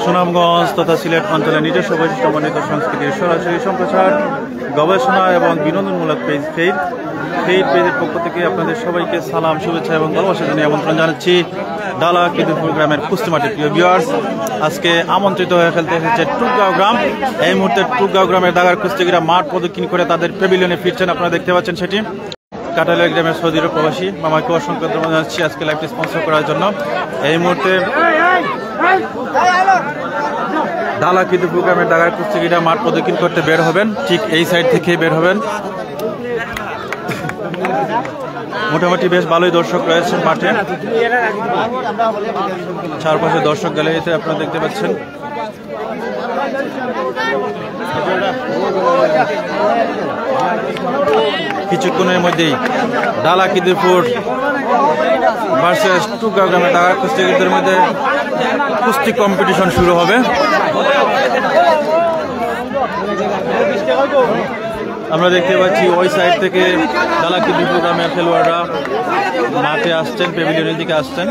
সুনামগঞ্জ তথা সিলেট অঞ্চলে নিজস্ব বৈশিষ্ট্যমণ্ডিত সংস্কৃতির সরাসরি সম্প্রচার, গবেষণা এবং বিনোদনমূলক পেজ পেজের পক্ষ থেকে আপনাদের সবাইকে সালাম, শুভেচ্ছা এবং ভালোবাসা জানিয়ে আমন্ত্রণ জানাচ্ছি ডালা কিদুরপুর গ্রামের কুস্তিমাটি। প্রিয় ভিউয়ার্স, আজকে আমন্ত্রিত হয়ে খেলতে এসেছে টুকগাঁও গ্রাম। এই মুহূর্তে টুকগাঁও গ্রামের দাগার কুস্তিগিরা মাঠ প্রদক্ষিণ করে তাদের প্যাভিলিয়নে ফিরছেন। আপনারা দেখতে পাচ্ছেন সেটি। কাটালিয়া গ্রামের সৌদির প্রবাসী মামাকে অসংখ্য ধন্যবাদ জানাচ্ছি আজকে লাইভটি স্পন্সর করার জন্য। এই মুহূর্তে ডালা কিদুরপুর গ্রামের দাগার কুস্তিগিরা মাঠ প্রদক্ষিণ করতে বের হবেন, ঠিক এই সাইড থেকে বের হবেন। মোটামুটি বেশ ভালোই দর্শক রয়েছেন মাঠে, চারপাশে দর্শক গ্যালারিতে আপনারা দেখতে পাচ্ছেন। কিছুক্ষণের মধ্যেই ডালা কিদুরপুর ভার্সেস টুকগাঁও গ্রামের দাগার কুস্তিগিরদের মধ্যে কুস্তি কম্পিটিশন শুরু হবে। আমরা দেখতে পাচ্ছি ওই সাইড থেকে ডালা কিদুরপুর গ্রামের খেলোয়াড়রা মাঠে আসছেন, প্যাভিলিয়নের দিকে আসছেন।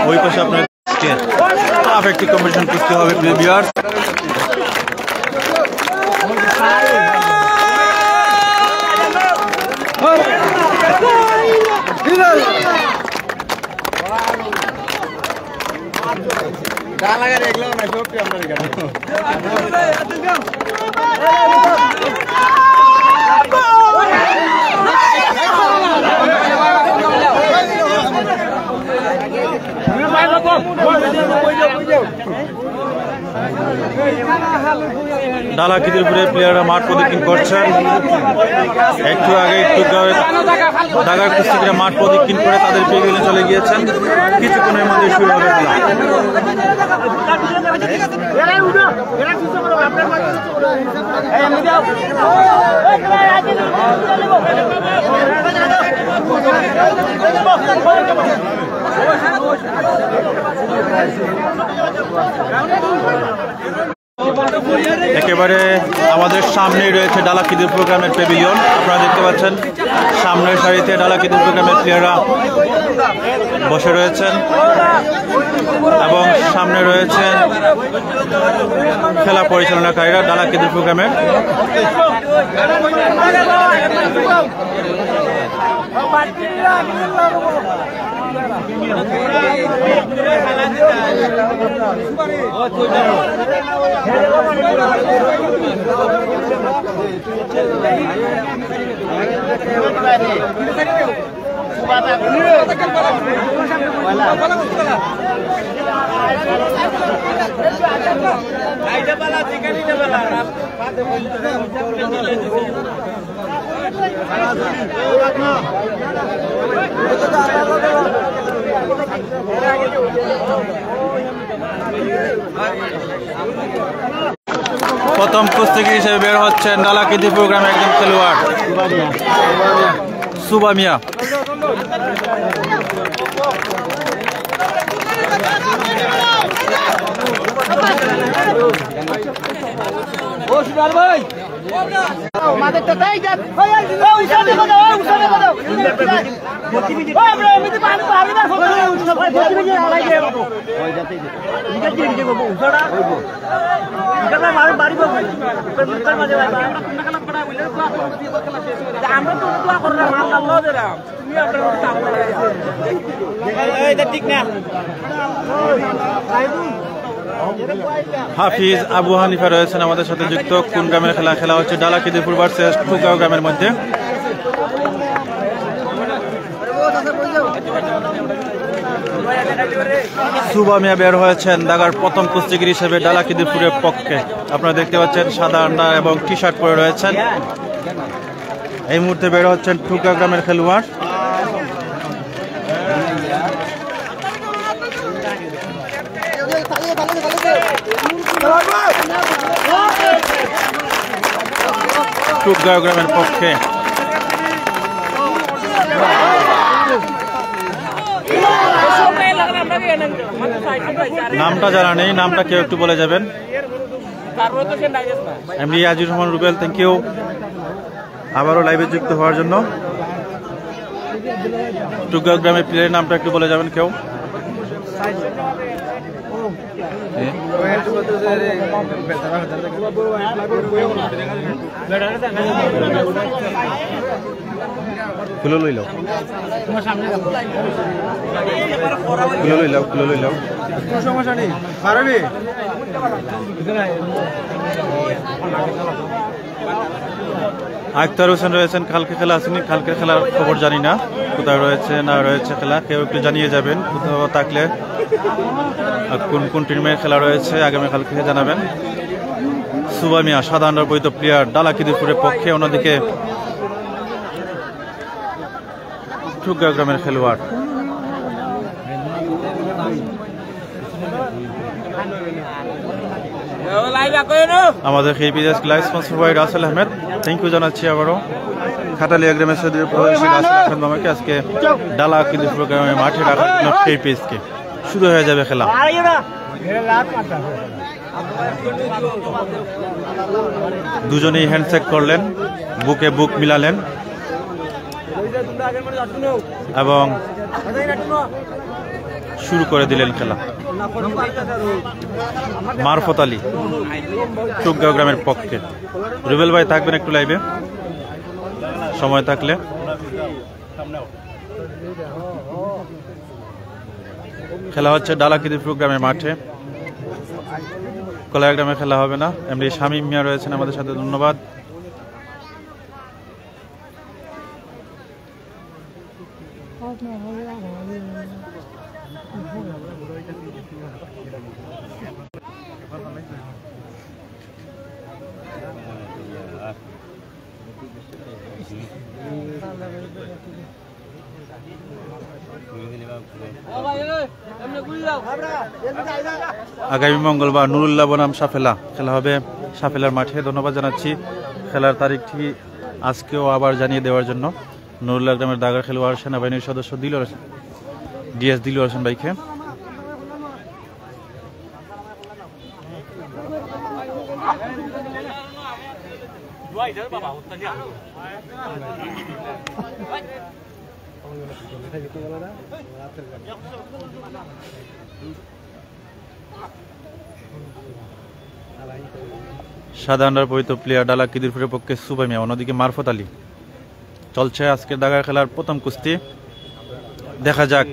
ওই পাশে আপনার টাফ একটি কম্পিটিশন কুস্তি হবে প্রিয় ভিউয়ার্স। ডালা কিদুরপুরের প্লেয়াররা মাঠ প্রদক্ষিণ করছেন। একটু আগে টুকগাঁওয়ের দাগার কুস্তিগিরা মাঠ প্রদক্ষিণ করে তাদের প্যাভিলিয়নে চলে গিয়েছেন। কিছুক্ষণের মধ্যে শুরু হবে খেলা। একেবারে আমাদের সামনেই রয়েছে ডালা কিদুরপুর গ্রামের প্যাভিলিয়ন। আপনারা দেখতে পাচ্ছেন সামনের সারিতে ডালা কিদুরপুর গ্রামের প্লেয়াররা বসে রয়েছেন এবং সামনে রয়েছেন খেলা পরিচালনাকারীরা ডালা কিদুরপুর গ্রামের। প্রথম কুস্তিগির হিসেবে বের হচ্ছেন ডালা কিদুরপুর গ্রামের একজন খেলোয়াড় সুবা মিয়া। হাফিজ আবু হানিফা রয়েছেন আমাদের সাথে যুক্ত। কোন গ্রামের খেলা হচ্ছে ডালা কিদুরপুর ভার্সেস টুকগাঁও গ্রামের মধ্যে। সুবা মিয়া বের হয়েছেন দাগার প্রথম কুস্তিগির হিসেবে ডালা কিদুরপুরের পক্ষে। আপনারা দেখতে পাচ্ছেন সাদা আন্ডা এবং টি শার্ট পরে রয়েছেন। এই মুহূর্তে বের হচ্ছেন টুকগাঁও গ্রামের খেলোয়াড়। টুকগাঁও গ্রামের পক্ষে নামটা জানা নেই, নামটা কেউ একটু বলে যাবেন। এমনি আজিজুর রহমান রুবেল, থ্যাংক ইউ আবারও লাইভে যুক্ত হওয়ার জন্য। টুকগাঁও গ্রামের প্লেয়ারের নামটা একটু বলে যাবেন কেউ? খুলে লইলাও, খুলে লইলাও, খুলে লইলাও, সমস্যা নেই। আখতার হোসেন রয়েছেন, কালকে খেলা আসেনি, কালকে খেলার খবর জানি না, কোথায় রয়েছে না রয়েছে খেলা, কেউ একটু জানিয়ে যাবেন কোথাও থাকলে, কোন কোন টিমের খেলা রয়েছে আগামীকালকে জানাবেন। সুবা মিয়া সাধারণ বৈধ প্লেয়ার, ডালাকিদিপুরের পক্ষে, অন্যদিকে টুকগাঁও গ্রামের খেলোয়াড়। আমাদের এই page live sponsor by Rasel Ahmed, thank you জানাচ্ছি আবারও। খাটালিয়া গ্রামের সদীয় প্রবাসী রাসেল আহমেদ মামাকে আজকে ডালাকিদিপুর গ্রামের মাঠে রাখার জন্য সেই পেজকে শুরু হয়ে যাবে খেলা। দুজনেই হ্যান্ডশেক করলেন, বুকে বুক মিলালেন এবং শুরু করে দিলেন খেলা। মারফত আলী টুকগাঁও গ্রামের পক্ষে। রুবেল ভাই থাকবেন একটু লাইভে সময় থাকলে। খেলা হচ্ছে ডালাকিদিপুর গ্রামের মাঠে, কলায়া গ্রামে খেলা হবে না। এমনি শামীম মিয়া রয়েছেন আমাদের সাথে, ধন্যবাদ। আগামী মঙ্গলবার নুরুল্লাহ বনাম সাফেলা খেলা হবে সাফেলার মাঠে। ধন্যবাদ জানাচ্ছি খেলার তারিখটি আজকেও আবার জানিয়ে দেওয়ার জন্য নুরুল্লাহ গ্রামের দাগার খেলোয়াড় সেনাবাহিনীর সদস্য ডিএস দিলওয়ার হোসেন ভাইকে। সাধারণ পবিত্র প্লেয়ার ডালাকিদিপুরের পক্ষে সুবা মিয়া, অন্যদিকে মারফত আলী। চলছে আজকের দাগার খেলার প্রথম কুস্তি, দেখা যাক,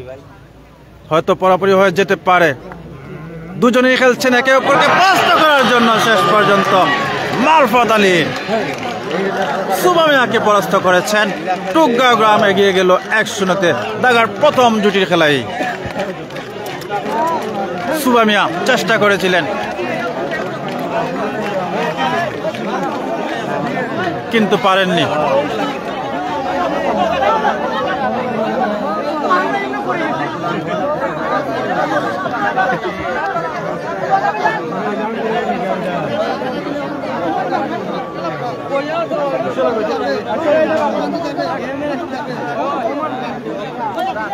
হয়তো পরাপরি হয়ে যেতে পারে। দুজনেই খেলছেন একে অপরকে পরাস্ত করার জন্য। শেষ পর্যন্ত মারফত আলী সুবা মিয়াকে পরাস্ত করেছেন। টুকগাঁও গ্রাম এগিয়ে গেল 1-0-তে দাগার প্রথম জুটির খেলায়। সুবা মিয়া চেষ্টা করেছিলেন কিন্তু পারেননি।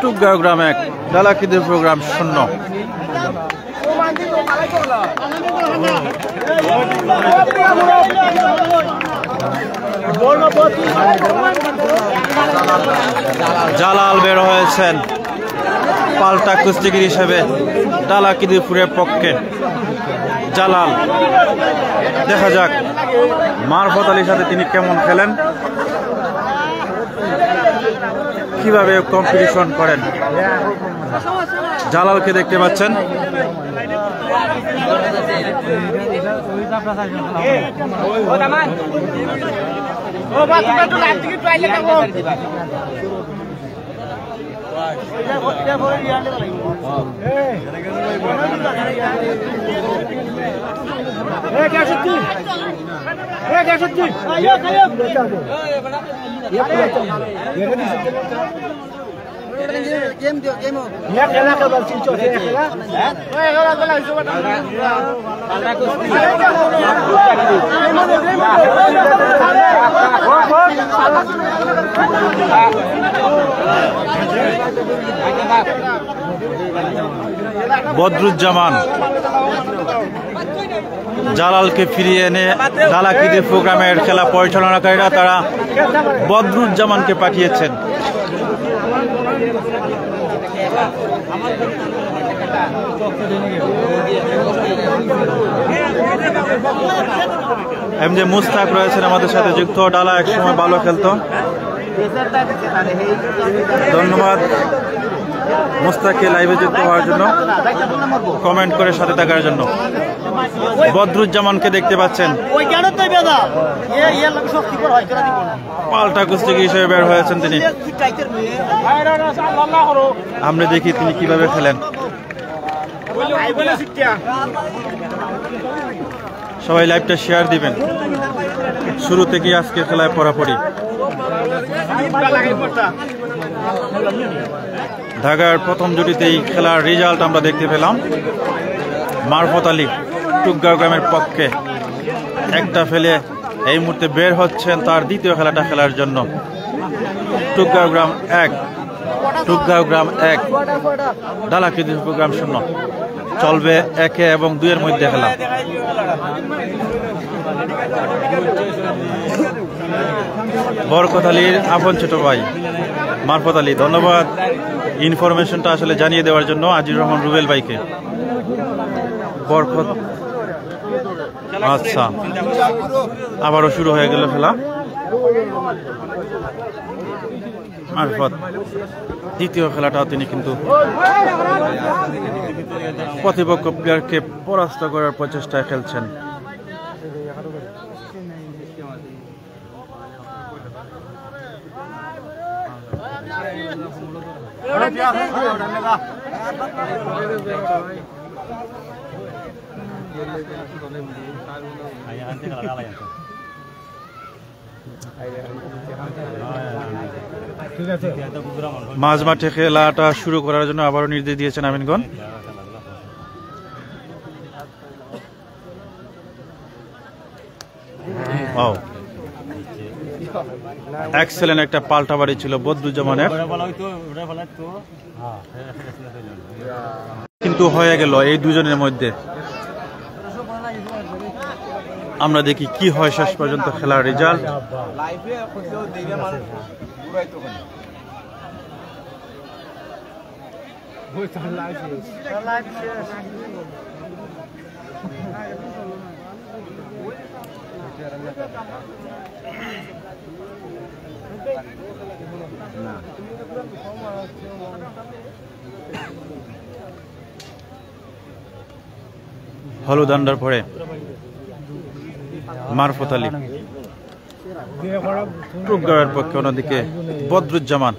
টুকগাঁও গ্রাম 1, ডালাকিদিপুর গ্রাম 0। জালাল বের হয়েছেন পাল্টা কুস্তিগির হিসেবে ডালাকিদিপুরের পক্ষে। জালাল, দেখা যাক মারফত আলীর সাথে তিনি কেমন খেলেন, কিভাবে কম্পিটিশন করেন। জালালকে দেখতে পাচ্ছেন, বদরুজ্জামান জালালকে ফিরিয়ে এনে ডালাকিদির প্রোগ্রামের খেলা পরিচালনাকারীরা তারা বদরুজ্জামানকে পাঠিয়েছেন। এমজে মুস্তাক রয়েছেন আমাদের সাথে যুক্ত। ডালা একসময় ভালো খেলতো। ধন্যবাদ মুস্তাককে লাইভে যুক্ত হওয়ার জন্য, কমেন্ট করে সাথে থাকার জন্য। বদরুজ্জামানকে দেখতে পাচ্ছেন পাল্টা কুস্তিগির হিসেবে বের হয়েছেন তিনি। আমরা দেখি তিনি কিভাবে খেলেন। সবাই লাইভটা শেয়ার দিবেন। শুরু থেকে আজকে খেলায় পড়াপড়ি। ঢাকার প্রথম জুটিতেই খেলার রেজাল্ট আমরা দেখতে পেলাম। মারফত আলী টুকগাঁও গ্রামের পক্ষে একটা ফেলে এই মুহূর্তে বের হচ্ছেন তার দ্বিতীয় খেলাটা খেলার জন্য। টুকগাঁও গ্রাম 1, টুকগাঁও গ্রাম 1, ডালাকিদি গ্রাম 0। চলবে 1 এবং 2 এর মধ্যে খেলা। বরকত আলীর আপন ছোট ভাই মারফত আলী, ধন্যবাদ ইনফরমেশনটা আসলে জানিয়ে দেওয়ার জন্য আজির রহমান রুবেল ভাইকে। বরকত, আচ্ছা, আবারও শুরু হয়ে গেল খেলা। মারফত দ্বিতীয় খেলাটাও তিনি কিন্তু প্রতিপক্ষ প্লেয়ারকে পরাস্ত করার প্রচেষ্টায় খেলছেন। মাঝমাঠে খেলাটা শুরু করার জন্য আবারও নির্দেশ দিয়েছেন আমিনগণ। এক্সেলেন্ট একটা পাল্টা বাড়ি ছিল বদরুজ্জামানের, কিন্তু হয়ে গেল এই দুজনের মধ্যে। আমরা দেখি কি হয় শেষ পর্যন্ত খেলার রেজাল্ট। হলুদ আন্ডার পরে মারফত আলী টুকগাঁওয়ের পক্ষে, অন্যদিকে বদরুজ্জামান।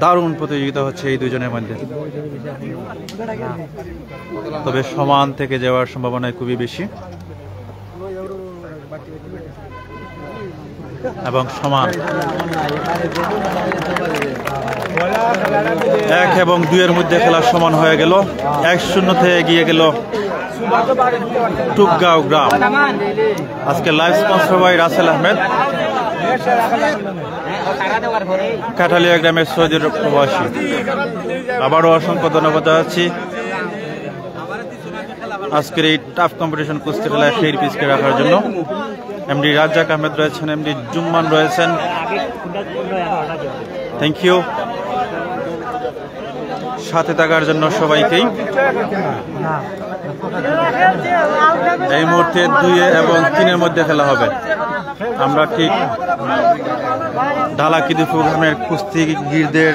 দারুণ প্রতিযোগিতা হচ্ছে এই দুজনের মধ্যে, তবে সমান থেকে যাওয়ার সম্ভাবনা খুবই বেশি এবং সমান। 1 এবং 2 এর মধ্যে খেলা সমান হয়ে গেল। 1-0 এগিয়ে গেল টুকগাঁও গ্রাম। আজকে live sponsor by Rasel Ahmed, Kathalia গ্রামের সৌদির প্রবাসী। আবারও অসংখ্য ধন্যবাদ জানাচ্ছি আজকের এই টাফ কম্পিটিশন কুস্তি খেলায় ফের পিচকে রাখার জন্য। এমডি রাজ্জাক আহমেদ রয়েছেন, এমডি জুম্মান রয়েছেন, থ্যাংক ইউ সাথে থাকার জন্য সবাইকেই। এই মুহূর্তে 2 এবং 3 এর মধ্যে খেলা হবে। আমরা ঠিক ডালাকিদি প্রোগ্রামের কুস্তিগিরদের,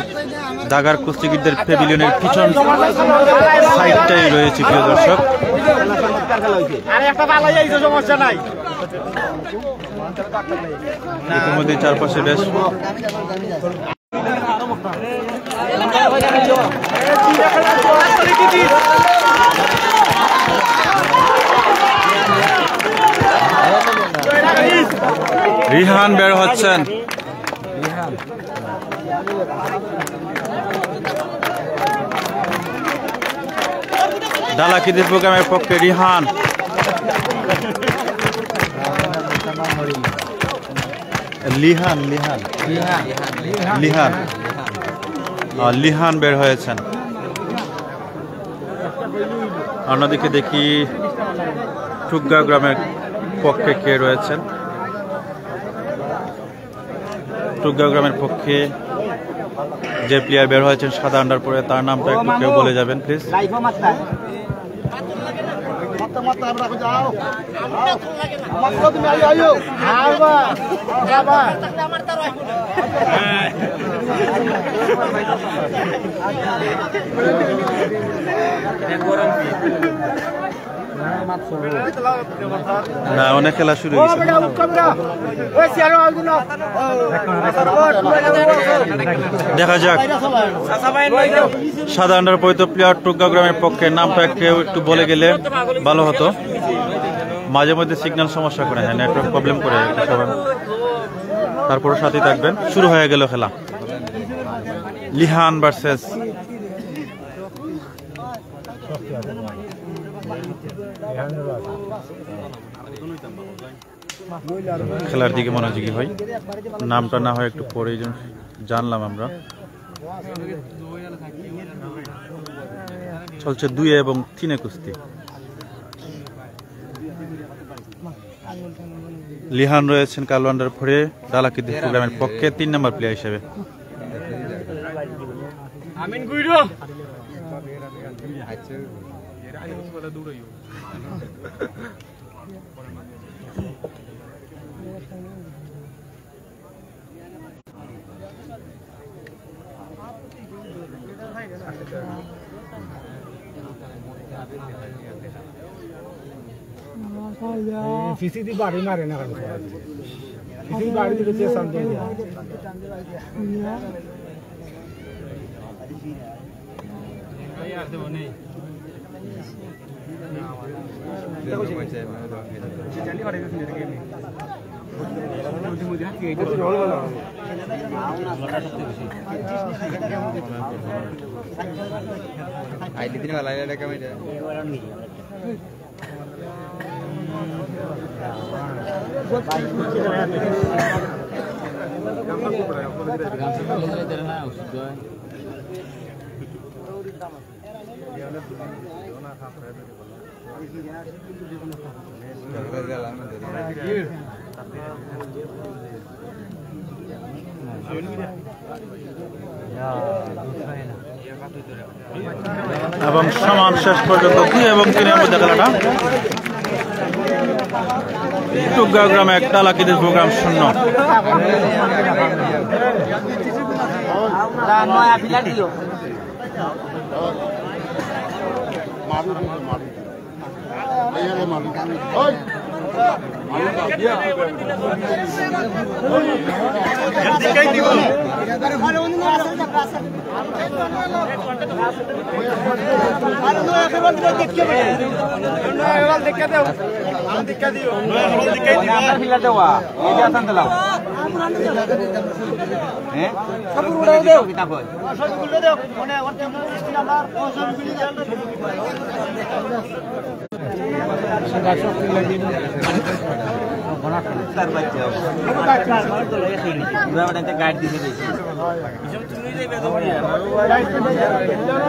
দাগার কুস্তিগিরদের প্যাভিলিয়নের পিছন সাইডটাই রয়েছে প্রিয় দর্শক। ইতিমধ্যে চারপাশে বেশ রিহান বের হচ্ছেন। ডালাকিদি প্রোগ্রামের পক্ষে রিহান, লিহান লিহান লিহান লিহান বের হয়েছেন। অন্যদিকে দেখি টুগা গ্রামের পক্ষে কে রয়েছেন। টুগা গ্রামের পক্ষে যে প্লেয়ার বের হয়েছেন সাদা আন্ডার পরে, তার নামটা একটু কেউ বলে যাবেন প্লিজ। না, অনেক খেলা শুরু হয়েছে। দেখা যাক সাদা আন্ডার পরিত প্লেয়ার টুগা গ্রামের পক্ষে নামটা কেউ একটু বলে গেলে ভালো হতো। মাঝে মধ্যে সিগন্যাল সমস্যা করে, হ্যাঁ নেটওয়ার্ক প্রবলেম করে সবাই। তারপরে সাথে থাকবেন। শুরু হয়ে গেল খেলা, লিহান ভার্সেস খেলার দিকে মনোযোগী হই। নামটা না হয় একটু পরে জানলাম আমরা। চলছে 2 এবং 3 কুস্তি। লিহান রয়েছেন কালো আন্ডার পরে দালাকিদ্দির প্রোগ্রামের পক্ষে 3 নম্বর প্লেয়ার হিসেবে। ফিসিদি বাড়ি মারে না, ফিসিদি বাড়ি দিলে যে শান্তি आईडी दिन वाला है क्या मेरे এবং সমান শেষ পর্যন্ত 2 এবং 3 মধ্যে খেলাটা। টুগা গ্রামে একটা লাকিদের প্রোগ্রাম 0।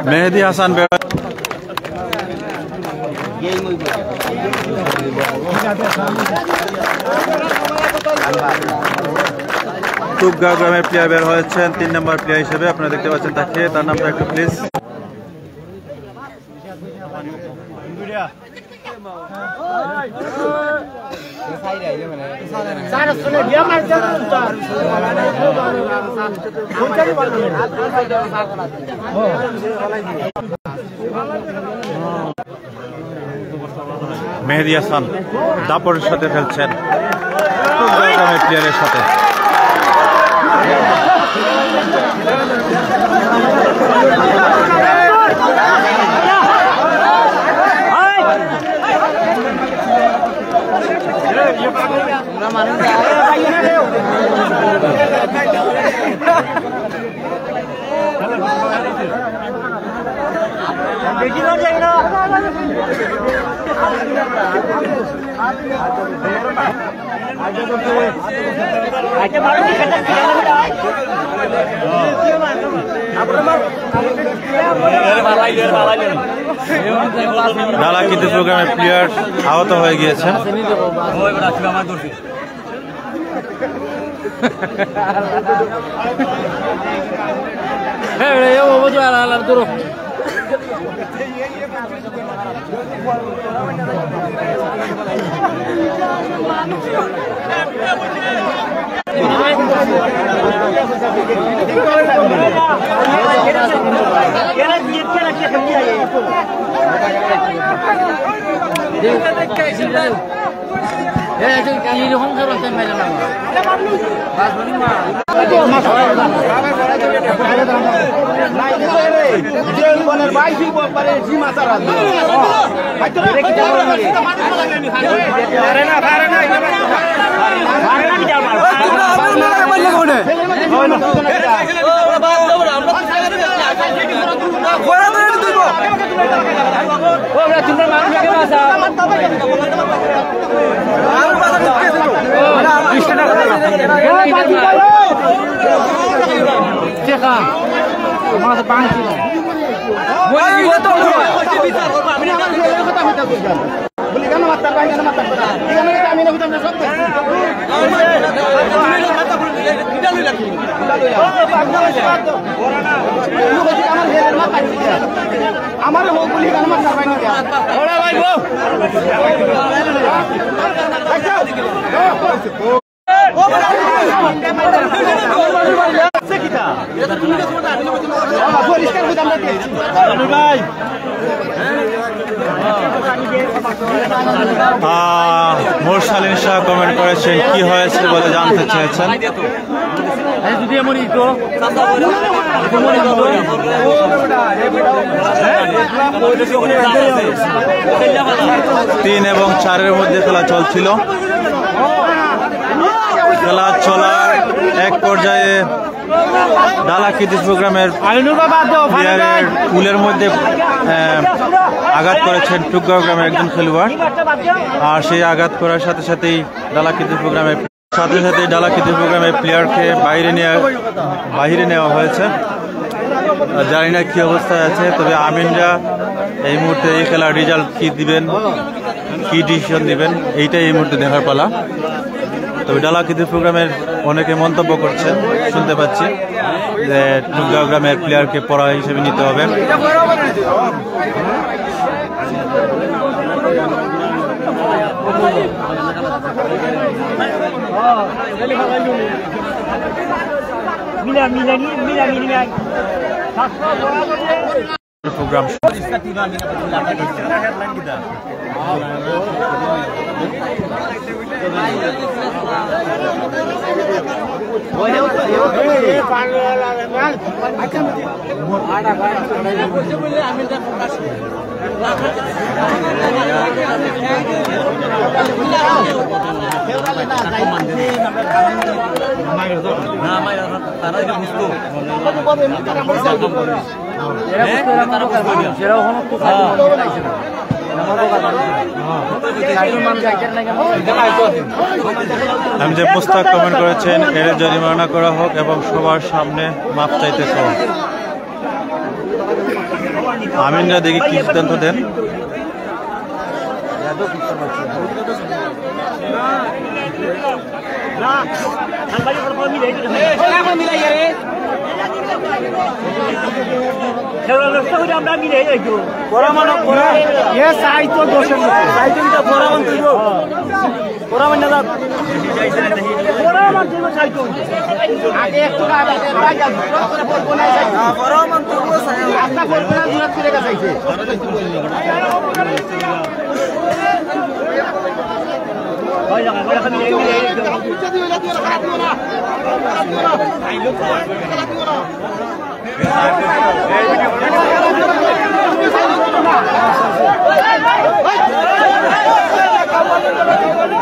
মেহেদি হাসান টুগা গ্রামের প্লেয়ার বের হয়েছেন 3 নম্বর প্লেয়ার হিসেবে। আপনারা দেখতে পাচ্ছেন তাকে, তার নামটা একটু প্লিজ। মেহেদি হাসান দাপরের সাথে খেলছেন টুগা গ্রামের প্লেয়ারের সাথে। ডালা কিন্তু প্রোগ্রামের প্লেয়ার আহত হয়ে গিয়েছে। আমার হোক বলি আমার মোরসালিন শাহ কমেন্ট করেছেন কি হয়েছে বলে জানতে চেয়েছেন। তিন এবং 4-এর মধ্যে খেলা চলছিল। খেলা চলার এক পর্যায়ে ডালা কিতিস প্রোগ্রামের পুলের মধ্যে আঘাত করেছেন টুকগাঁও গ্রামের একজন খেলোয়াড়। আর সেই আঘাত করার সাথে সাথেই ডালা কিতিস প্রোগ্রামের প্লেয়ারকে বাইরে নেওয়া হয়েছে। জানি না কি অবস্থায় আছে, তবে আমিনরা এই মুহূর্তে এই খেলার রেজাল্ট কি দিবেন, কি ডিসিশন দিবেন, এইটাই এই মুহূর্তে দেখার পালা। তবে ডালা কিতিস প্রোগ্রামের অনেকে মন্তব্য করছেন, শুনতে পাচ্ছি যে টুকগাঁও গ্রামের প্লেয়ারকে পড়া হিসেবে নিতে হবে। প্রোগ্রাম আমি যে প্রস্তাব কমেন্ট করেছেন এর জরিমানা করা হোক এবং সবার সামনে মাপ চাইতে হোক। আমিনরা দেখি কি সিদ্ধান্ত দেন।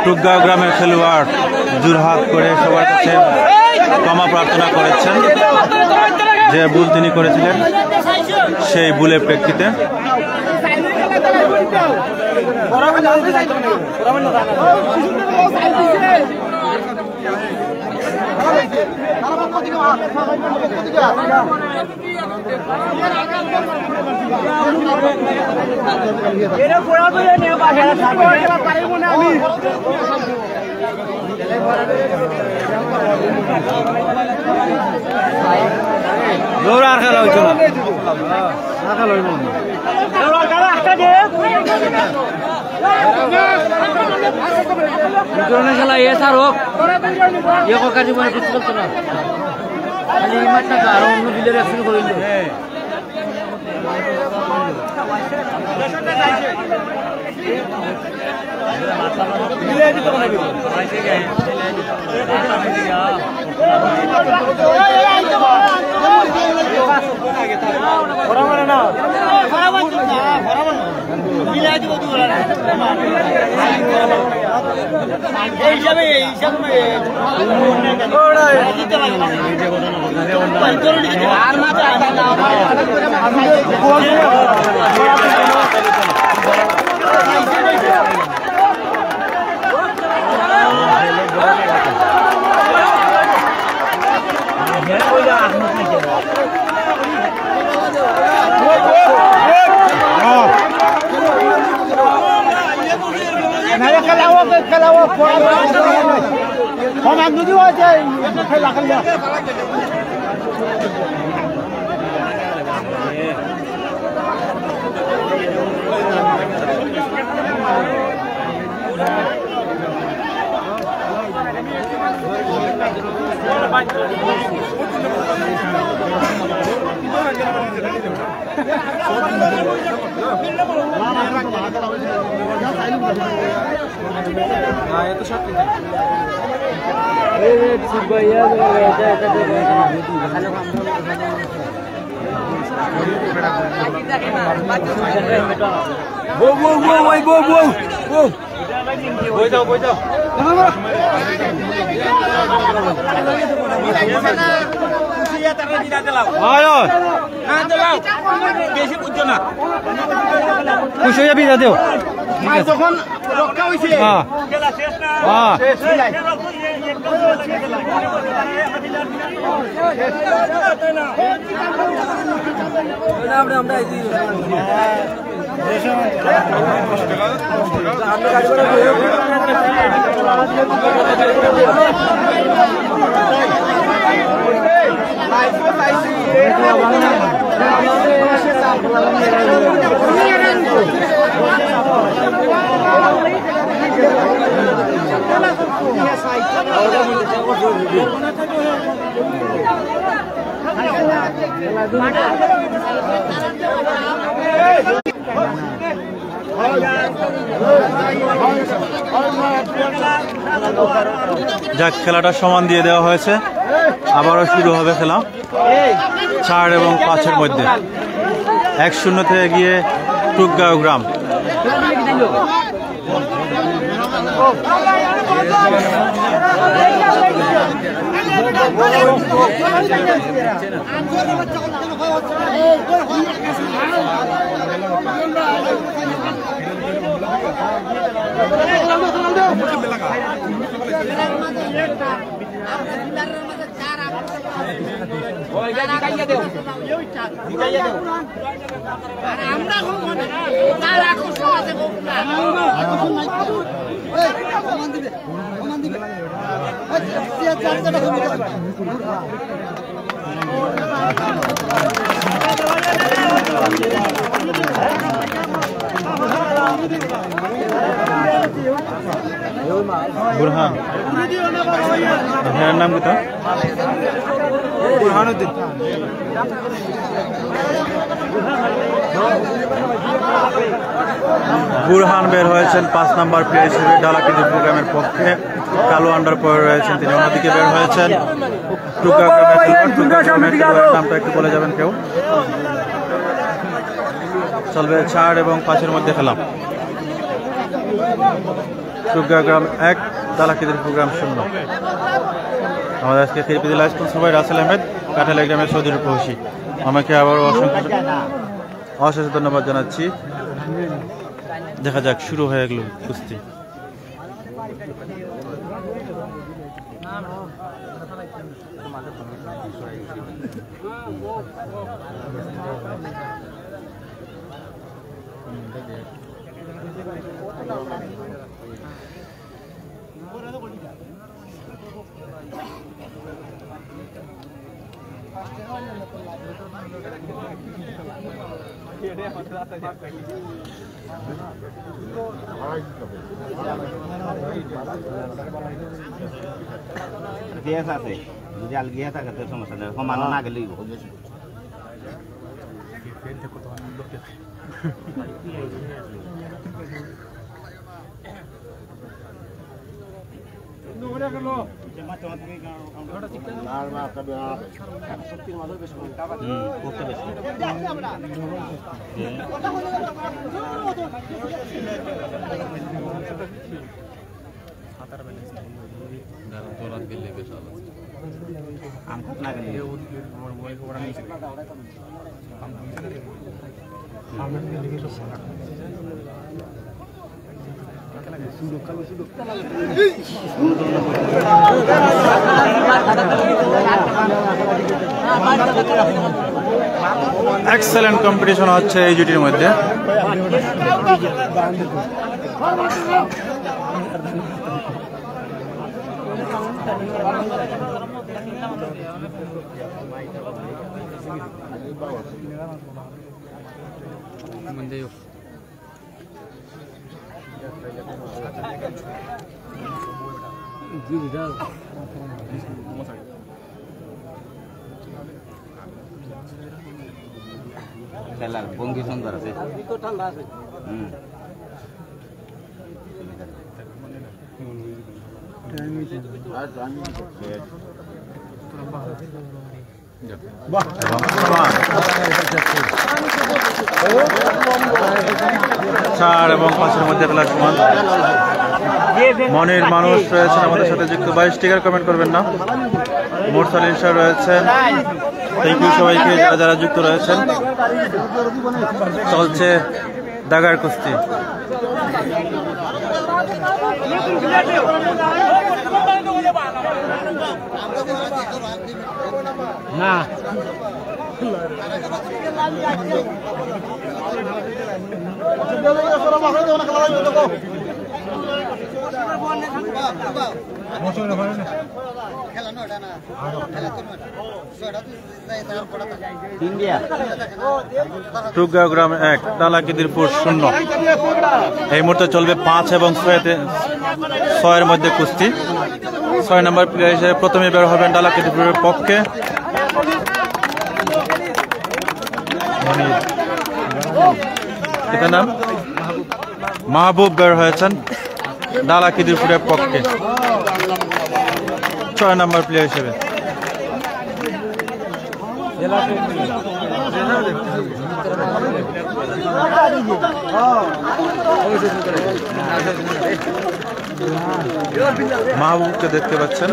টুকগাঁও গ্রামের খেলোয়াড় জোরহাত করে সবার কাছে ক্ষমা প্রার্থনা করেছেন যে ভুল তিনি করেছিলেন সেই ভুলের প্রেক্ষিতে। জোর আর খেলা হইতো না খেলা এ স্যার হোক এ কাজ জীবনে কিছু চলতো না খালি এই মাঠটা আরো অন্য বিলের অ্যাকশন করে দিল যখন রক্ষা হয়েছে যাক, খেলাটা সমান দিয়ে দেওয়া হয়েছে। আবারও শুরু হবে খেলা 4 এবং 5-এর মধ্যে। 1-0 থেকে গিয়ে টুকগাঁও গ্রাম। বুরহান, নাম কি? বুরহানুদ্দিন। বুরহান বের হয়েছেন 5 নম্বর প্লেয়ার হিসেবে ডালাকিদি প্রোগ্রামের পক্ষে। কালো আন্ডার পরে রয়েছেন তিনি, অন্যদিকে বের হয়েছেন টুকগাঁও গ্রামের নামটা একটু বলে যাবেন কেউ। চলবে 4 এবং 5-এর মধ্যে খেলা। টুকগাঁও গ্রাম 1, ডালাকিদির প্রোগ্রাম 0। আমাদের আজকে থিরপিদি লাইভ সবাই রাসেল আহমেদ, কাঁঠালী গ্রামের সৌদির প্রবাসী। আমাকে আবার অশেষ ধন্যবাদ জানাচ্ছি। দেখা যাক, শুরু হয়ে গেল কুস্তি। গ্যাস আছে, যদি আল গ্যাস থাকে তো সমস্যা নেই, সমানো না গেলেই এক্সেলেন্ট কম্পিটিশন হচ্ছে এই জুটির মধ্যে। খেলার ভঙ্গি সুন্দর আছে। চার এবং পাঁচের মধ্যে খেলা সমান। মনের মানুষ রয়েছেন আমাদের সাথে যুক্ত, 22 টিকার কমেন্ট করবেন না। মোরসালিন স্যার রয়েছেন, থ্যাংক ইউ সবাইকে যারা যারা যুক্ত রয়েছেন। চলছে দাগার কুস্তি। না টুকগাঁও গ্রাম 1, ডালাকিদিরপুর 0। এই মুহূর্তে চলবে 5 এবং 6-এর মধ্যে কুস্তি। 6 নম্বর প্লেয়ার হিসেবে প্রথমে বের হবেন ডালাকিদিরপুরের পক্ষে এটার নাম মাহবুব বের হয়েছেন ডালাকিদিরপুরের পক্ষে 6 নম্বর প্লেয়ার হিসেবে। মাহবুবকে দেখতে পাচ্ছেন।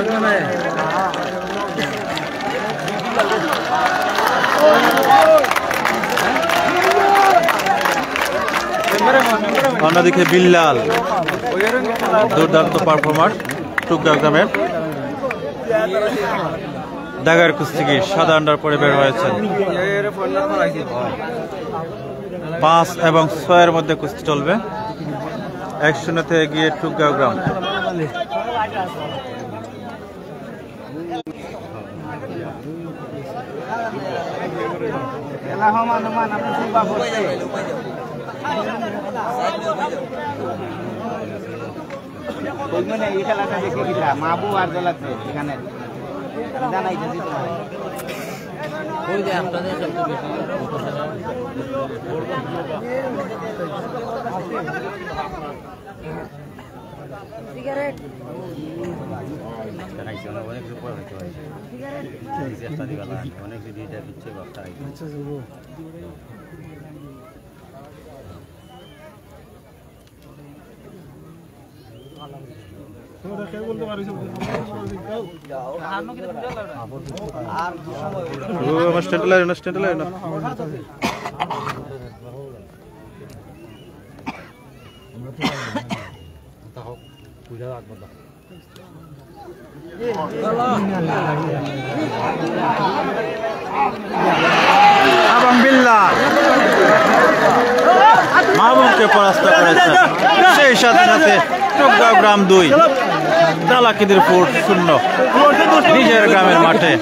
অন্যদিকে বিল্লাল দুর্দান্ত পারফর্মার, টুকগাঁও গ্রামের দাগার কুস্তিগির, সাদা আন্ডার পরে বের হয়েছেন। 5 এবং 6-এর মধ্যে কুস্তি চলবে। 1-0 এগিয়ে টুকগাঁও গ্রাম। এই খেলাটা দেখে গেছিলাম মাহবুব আর জ্বলাচ্ছে এখানে জানাই যদি অনেক যদি এটা দিচ্ছে অনুষ্ঠানটা এবং বিল্লাহ মাহবুবকে পরাস্ত করেছে। সেই সাথে সাথে টোকগাঁও গ্রাম 2 দালাকিদিরপুর 0 নিজের গ্রামের মাঠে।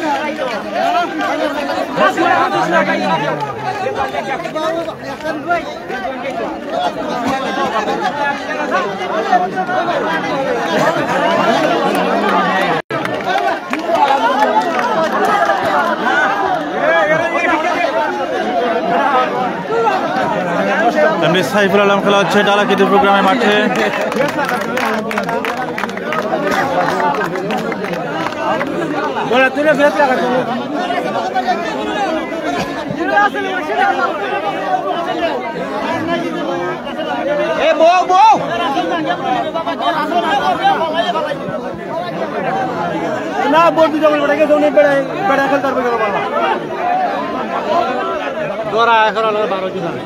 সাইফুল আলম খেলা হচ্ছে দালাকিদিরপুর গ্রামের মাঠে। না বলতে যাবো বেড়া খেলতে পারবে দরা এখন 12 জন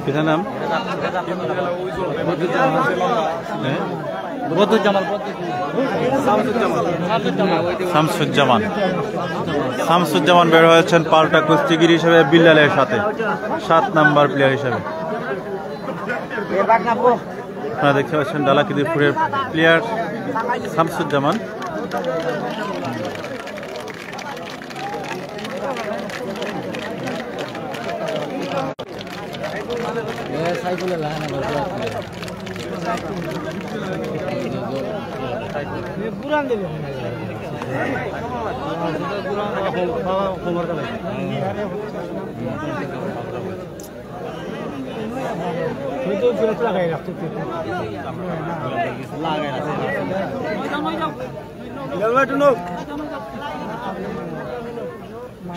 পিতার নাম শামসুজ্জামান বের হয়েছেন পাল্টা কুস্তিগির হিসেবে বিল্লালের সাথে 7 নাম্বার প্লেয়ার হিসেবে। আপনারা দেখতে পাচ্ছেন দালাকিদিরপুরের প্লেয়ার শামসুজ্জামান।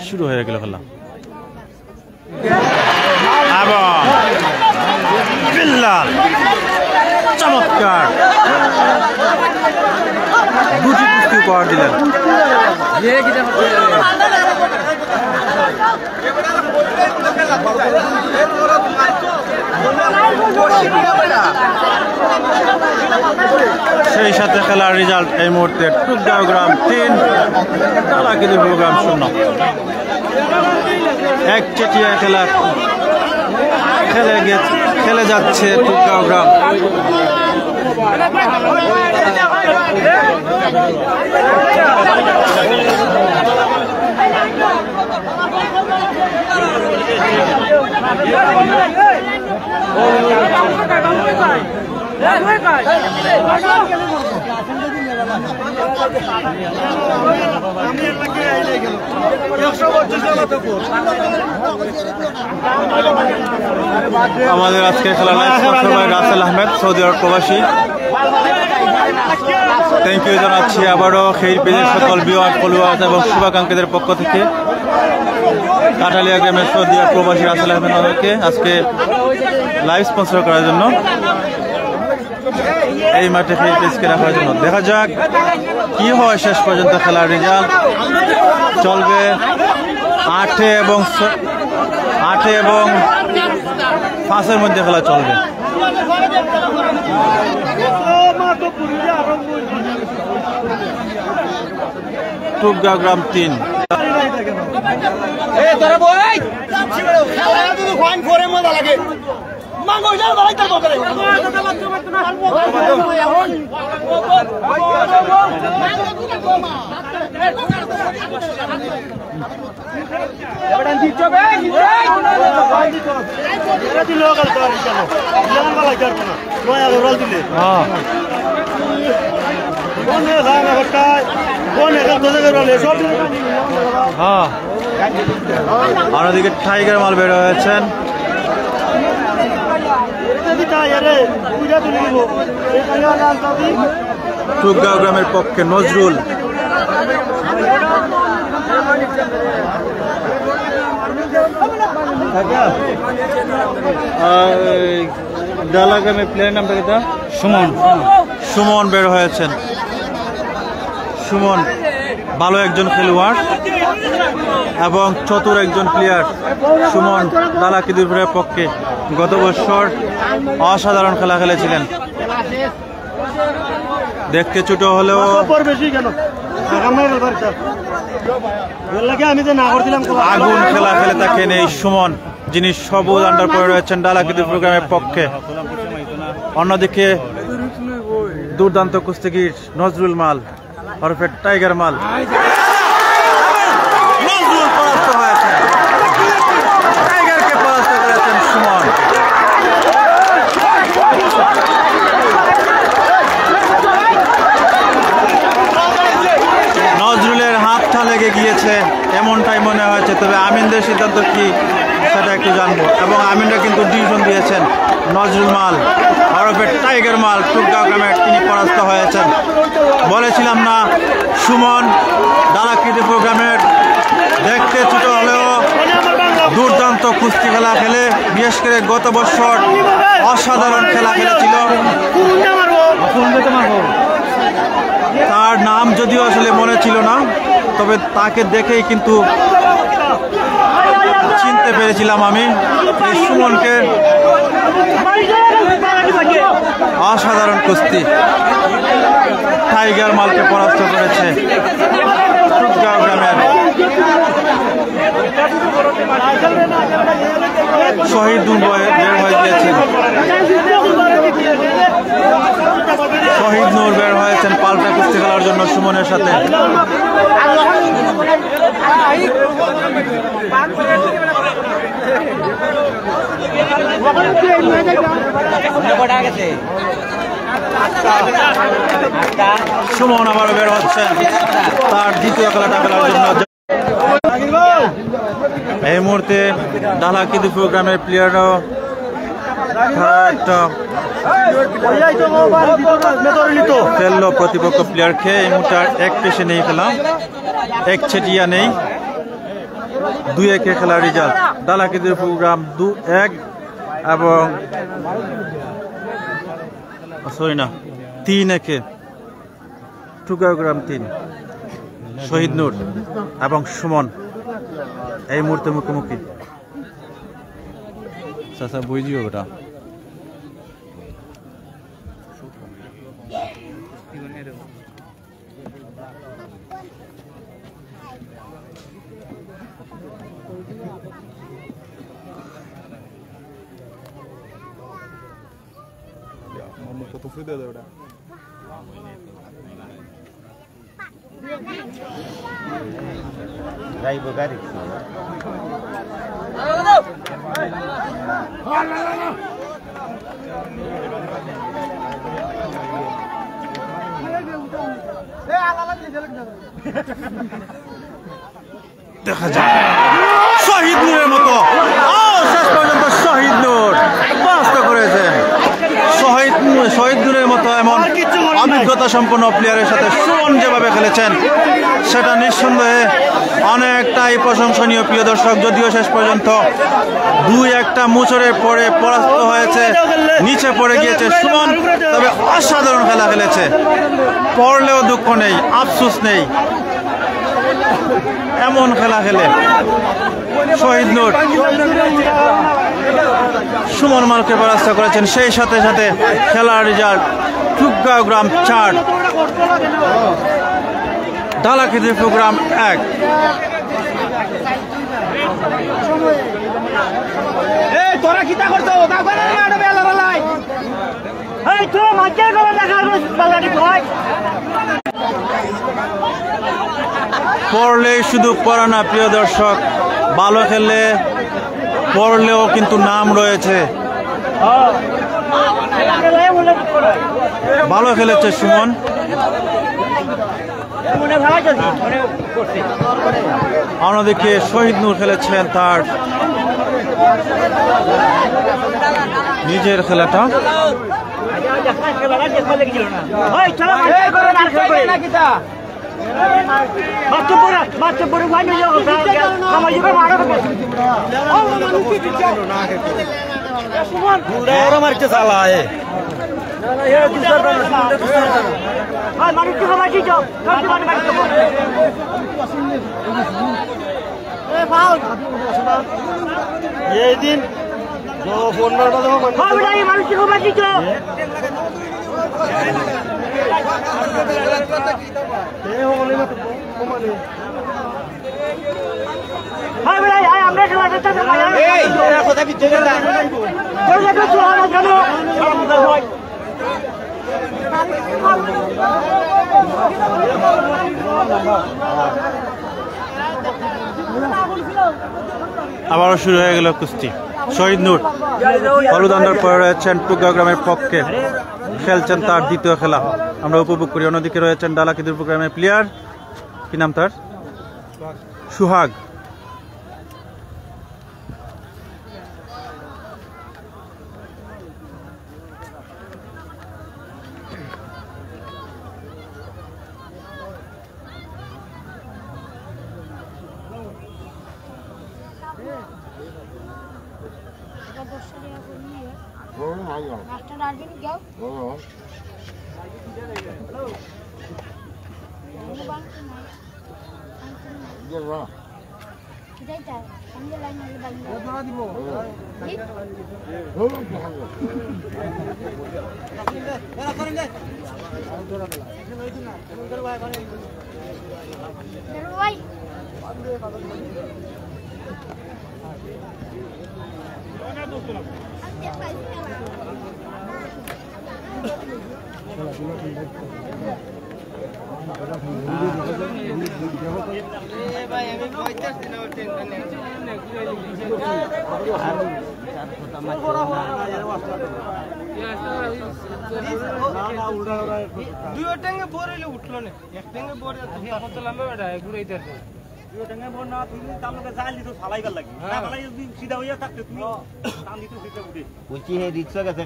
শুরু হয়ে গেল খেলা। বিল্লাল চমৎকার দুটি কুস্তি উপহার দিলেন। সেই সাথে খেলার রেজাল্ট এই মুহূর্তে টোকগাঁও গ্রাম 3 দালাকিদিরপুর গ্রাম 0। একচেটিয়া খেলা খেলে যাচ্ছে টোকগাঁও গ্রাম। আমাদের আজকে খেলা রাসেল আহমেদ, সৌদি আরব প্রবাসী। থ্যাংক ইউ জানাচ্ছি আবারও খেইর পেজের সকল ভিউয়ার, ফলোয়ার্স এবং শুভাকাঙ্ক্ষীদের পক্ষ থেকে কাঠালিয়া গ্রামের সৌদি আরব প্রবাসী রাসেল আহমেদকে আজকে লাইভ স্পন্সর করার জন্য এই মাঠে খেইর পেজকে রাখার জন্য। দেখা যাক কি হয় শেষ পর্যন্ত খেলার রেজাল্ট। চলবে 8 এবং 5-এর মধ্যে খেলা চলবে। টোকগাঁও গ্রাম 3 আর ওদিকে টাইগার মাল বের হয়েছেন। টোকগাঁও গ্রামের পক্ষে নজরুল। ডালা গ্রামের প্লেয়ার নামটা কি? সুমন। সুমন বের হয়েছেন। সুমন ভালো একজন খেলোয়াড় এবং চতুর একজন প্লেয়ার। সুমন ডালাকিদুরের পক্ষে গত বছর অসাধারণ খেলা খেলেছিলেন। দেখতে ছোট হলেও আগুন খেলা খেলে থাকেন এই সুমন, যিনি সবুজ আন্ডার পরে রয়েছেন ডালাকিদুর প্রোগ্রামের পক্ষে। অন্যদিকে দুর্দান্ত কুস্তিগির নজরুল মাল ওরফে টাইগার মাল। নজরুল পরাস্ত হয়েছেন, টাইগারকে পরাস্ত করেছেন সুমন। নজরুলের হাতটা লেগে গিয়েছে এমনটাই মনে হয়েছে, তবে আমিনদের সিদ্ধান্ত কি সেটা একটু জানবো। এবং আমিনরা কিন্তু ডিসিশন দিয়েছেন নজরুল মাল ওরফে টাইগার মাল টুকগাঁও গ্রামের, তিনি পরাস্ত হয়েছেন। বলেছিলাম না সুমন ডালাকিদুর প্রোগ্রামের দেখতে ছোট হলেও দুর্দান্ত কুস্তি খেলা খেলে, বিশেষ করে গত বছর অসাধারণ খেলা খেলেছিল। তার নাম যদিও আসলে মনে ছিল না, তবে তাকে দেখেই কিন্তু চিনতে পেরেছিলাম আমি এই সুমনকে। অসাধারণ কুস্তি, টাইগার মালকে পরাস্ত করেছে টুকগাঁও গ্রামের। শহীদ বের হয়ে গিয়েছেন, শহীদ নূর বের হয়েছেন পাল্টা কুস্তি খেলার জন্য সুমনের সাথে। সুমন আবার বের হচ্ছেন তার দ্বিতীয় খেলাটা খেলার জন্য। এই মুহূর্তে ডালাকিদুর প্রোগ্রামের প্লেয়াররাও একটা ফেললো প্রতিপক্ষ প্লেয়ারকে। এই মুহূর্তে এক পেশে নেই খেলা, এক ছেটিয়া নেই, 2-1 খেলার রেজাল্ট। ডালাকিদুর প্রোগ্রাম 2-1 এবং 3-1 টুকগাঁও গ্রাম 3। শহীদ নূর এবং সুমন এই মুহূর্তে মুখোমুখি। চাচা বুঝিও ওটা কত ফ্রি দেয় ওটা। যাইব গাড়ি দেখা যায় শহীদ নূরের মতো শেষ পর্যন্ত শহীদ নূর পরাস্ত করেছেন। শহীদ নূরের মতো এমন অভিজ্ঞতা সম্পন্ন প্লেয়ারের সাথে সুমন যেভাবে খেলেছেন সেটা নিঃসন্দেহে অনেকটাই প্রশংসনীয়। প্রিয় দর্শক, যদিও শেষ পর্যন্ত 2-1 মোচড়ের পরে পরাস্ত হয়েছে, নিচে পড়ে গিয়েছে সুমন, তবে অসাধারণ খেলা খেলেছে। পড়লেও দুঃখ নেই, আফসোস নেই, এমন খেলা খেলে শহীদ নূর সুমন মালকে পরাস্ত করেছেন। সেই সাথে সাথে খেলার রেজাল্ট টুকগাঁও গ্রাম 4, ডালাকিদুর প্রোগ্রাম 1। তোরা কিতা করছো? পড়লেই শুধু পড়া না প্রিয় দর্শক, ভালো খেললে পড়লেও কিন্তু নাম রয়েছে। ভালো খেলেছে সুমন। অন্যদিকে শহীদ নূর খেলেছেন তার নিজের খেলাটা। মারতে চালায় এই দিন আবারও শুরু হয়ে গেল কুস্তি। শহীদ নূর হলুদ আন্ডার পরে রয়েছেন টুকগাঁও গ্রামের পক্ষে, খেলছেন তার দ্বিতীয় খেলা, আমরা উপভোগ করি। অন্যদিকে রয়েছেন ডালাকিদুরপুর গ্রামের প্লেয়ার, কি নাম তার, সুহাগ।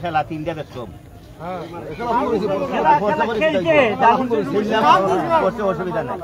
খেলা তিনটা দেখছো অসুবিধা নাই।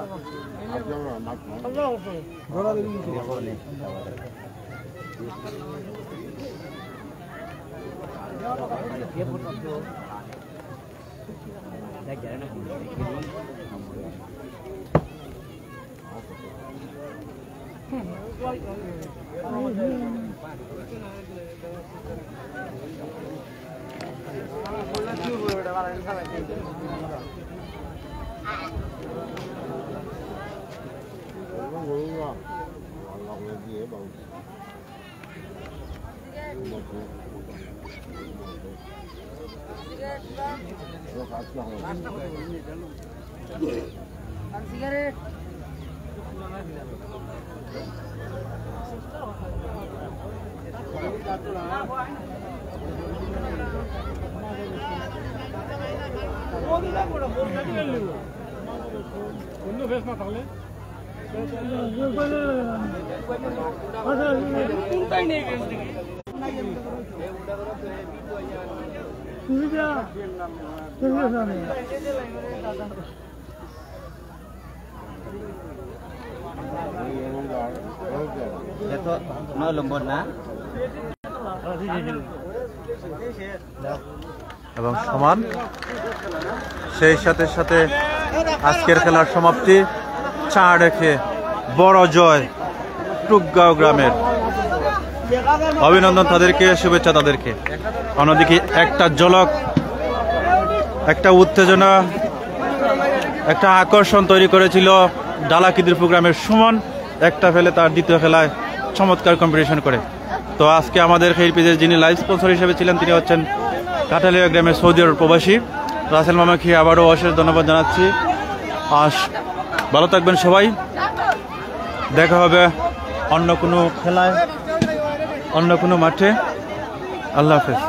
এবং সমান, সেই সাথে সাথে আজকের খেলার সমাপ্তি 4 রেখে বড় জয় টুকগাঁও গ্রামের। অভিনন্দন তাদেরকে, শুভেচ্ছা তাদেরকে। অন্যদিকে একটা ঝলক, একটা উত্তেজনা, একটা আকর্ষণ তৈরি করেছিল ডালাকিদুরপুর গ্রামের সুমন, একটা ফেলে তার দ্বিতীয় খেলায় চমৎকার কম্পিটিশন করে। তো আজকে আমাদের এই পেজের যিনি লাইভ স্পন্সর হিসেবে ছিলেন তিনি হচ্ছেন কাঠালিয়া গ্রামের সৌদি আরব প্রবাসী রাসেল মামাকে আবারও অশেষ ধন্যবাদ জানাচ্ছি। ভালো থাকবেন সবাই, দেখা হবে অন্য কোনো খেলায়, অন্য কোনো মাঠে। আল্লাহ হাফেজ।